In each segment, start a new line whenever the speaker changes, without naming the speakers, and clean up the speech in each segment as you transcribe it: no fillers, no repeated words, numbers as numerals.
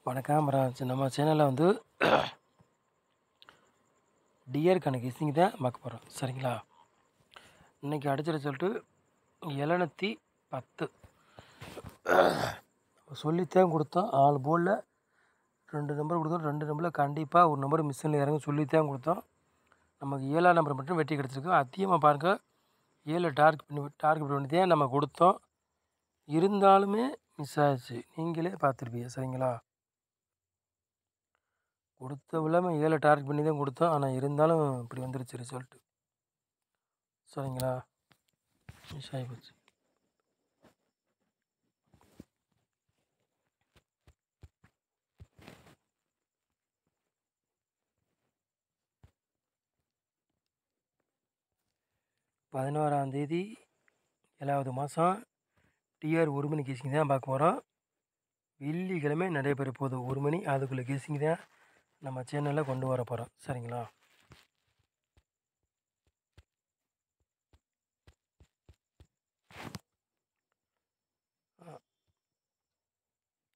வணக்கம் பிரான்ஸ். நம்ம சேனலில் வந்து டியருக்கான கெஸ்ஸிங் தான் பார்க்க போகிறோம். சரிங்களா? இன்றைக்கி அடிச்ச ரிசல்ட்டு 710. சொல்லித்தான் கொடுத்தோம். 4 போர்டில் 2 நம்பர் கொடுத்தோம். 2 நம்பரில் கண்டிப்பாக ஒரு நம்பர் மிஸ்ஸில் இறங்க சொல்லித்தான் கொடுத்தோம். நமக்கு 7ஆம் நம்பர் மட்டும் வெற்றி கிடச்சிருக்கு. அதிகமாக பாருங்கள், 7 டார்கெட் பண்ணி தான் நம்ம கொடுத்தோம். இருந்தாலுமே மிஸ் ஆகிடுச்சு. நீங்களே பார்த்துருப்பீங்க. சரிங்களா? கொடுத்த இல்லாமல் 7 டார்கெட் பண்ணி தான் கொடுத்தோம். ஆனால் இருந்தாலும் இப்படி வந்துருச்சு ரிசல்ட்டு. சரிங்களா? மிஸ் ஆகி போச்சு. தேதி 7வது மாதம் டிஆர் 1 மணி கேசிங் தான் பார்க்க போகிறோம். வெள்ளிக்கிழமை நடைபெற போகுது 1 மணி. அதுக்குள்ளே கேசிங் தான் நம்ம சேனலில் கொண்டு வர போகிறோம். சரிங்களா?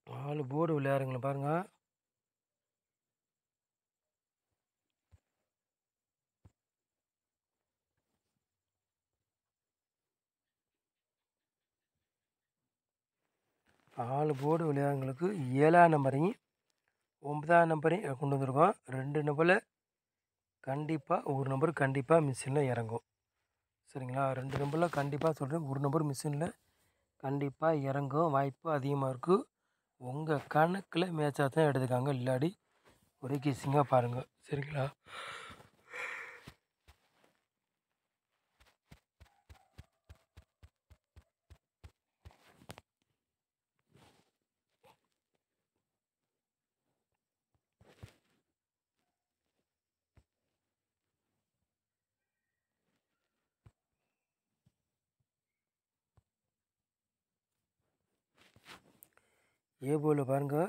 ஆள் போர்டு விளையாடுங்கள பாருங்கள். போர்டு விளையாடுங்களுக்கு 7ஆம் நம்பரையும் 9ஆம் நம்பரையும் கொண்டு வந்திருக்கோம். 2 நம்பரில் கண்டிப்பாக ஒரு நம்பர் கண்டிப்பாக மிஷினில் இறங்கும். சரிங்களா? 2 நம்பரில் கண்டிப்பாக சொல்கிறேன், ஒரு நம்பர் மிஷினில் கண்டிப்பாக இறங்கும் வாய்ப்பு அதிகமாக இருக்குது. உங்கள் கணக்கில் மேட்சாக தான் எடுத்துக்காங்க. இல்லாடி ஒரே கேசிங்காக பாருங்கள். சரிங்களா? ஏ போர்டில் பாருங்கள்,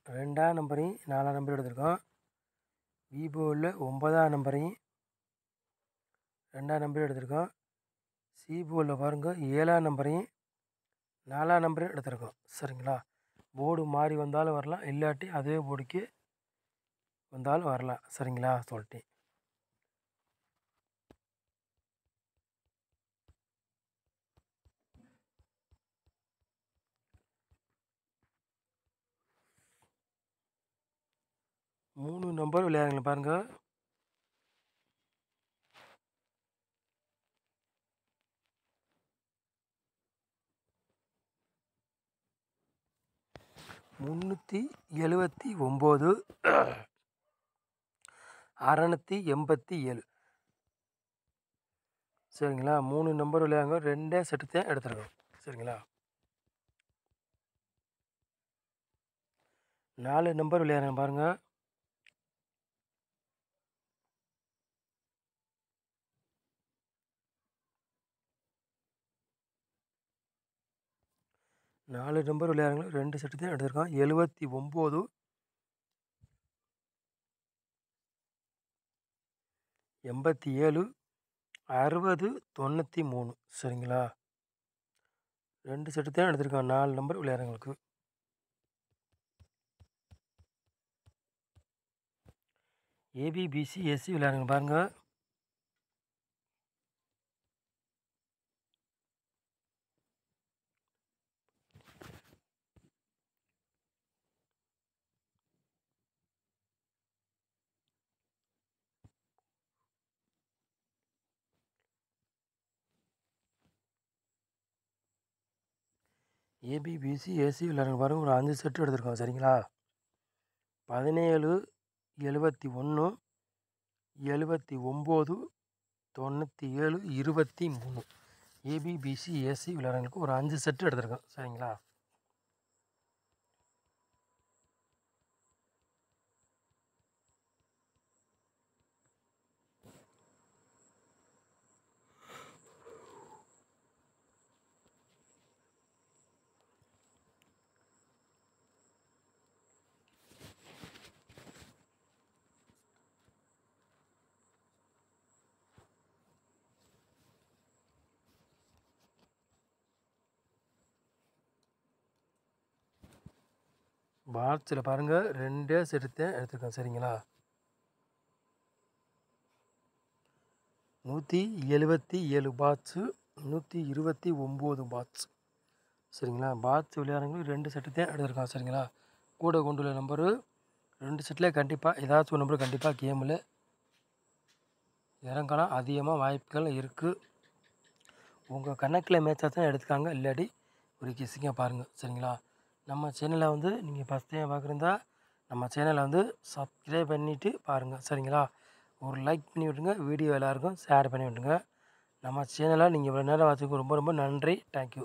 2ஆம் நம்பரையும் 4ஆம் நம்பரையும் எடுத்திருக்கோம். பி போர்டில் 9ஆம் நம்பரையும் 2ஆம் நம்பரையும் எடுத்திருக்கோம். சி போர்டில் பாருங்கள், 7ஆம் நம்பரையும் 4ஆம் நம்பரையும் எடுத்திருக்கோம். சரிங்களா? போர்டு மாறி வந்தாலும் வரலாம், இல்லாட்டி அதே போர்டுக்கு வந்தாலும் வரலாம். சரிங்களா? சொல்லிட்டேன். மூணு நம்பர் விளையாடுங்க பாருங்கள். முந்நூற்றி 79 687. சரிங்களா? 3 நம்பர் விளையாடுங்க. 2 செட்டு தான் எடுத்துருக்கோம். சரிங்களா? 4 நம்பர் விளையாடுங்க பாருங்கள். நாலு நம்பர் விளையாடுங்க. 2 செட்டு தான் எடுத்திருக்கோம். 79 87 60 93. சரிங்களா? 2 செட்டு தான் எடுத்திருக்கோம். 4 நம்பர் விளையாடுறவங்களுக்கு. ஏபிபிசி எஸ்சி விளையாடுங்க பாருங்கள். ஏபிபிசி ஏசி விளையாடுங்க பாருங்கள். ஒரு 5 செட்டு எடுத்திருக்கோம். சரிங்களா? 17 71 79 97 23. ஏபிபிசி ஏசி விளையாடுறவங்களுக்கு ஒரு 5 செட்டு எடுத்திருக்கோம். சரிங்களா? பாக்ஸில் பாருங்கள் 2 செட்டு எடுத்துருக்கேன் சரிங்களா. 177 பாட்ஸு 129 பாட்ஸ் சரிங்களா. பாட்ஸ் விளையாடுறவங்களுக்கு 2 செட்டு தான் எடுத்துருக்கான் சரிங்களா. கூட கொண்டுள்ள நம்பரு 2 செட்டில் கண்டிப்பாக ஏதாச்சும் ஒரு நம்பர் கண்டிப்பாக கேமில் இறங்கலாம். அதிகமாக வாய்ப்புகள் இருக்குது. உங்கள் கணக்கில் மேட்சாக தான் எடுத்துக்காங்க, இல்லாட்டி ஒரு கெஸ்ஸிங்காக பாருங்கள் சரிங்களா. நம்ம சேனலை வந்து நீங்கள் ஃபஸ்ட் டைம் பார்க்குறதா நம்ம சேனலை வந்து சப்ஸ்கிரைப் பண்ணிவிட்டு பாருங்கள் சரிங்களா. ஒரு லைக் பண்ணி விட்டுங்க, வீடியோ எல்லாருக்கும் ஷேர் பண்ணி விட்டுங்க. நம்ம சேனலை நீங்கள் இவ்வளோ நேரம் வச்சுக்க ரொம்ப ரொம்ப நன்றி. தேங்க்யூ.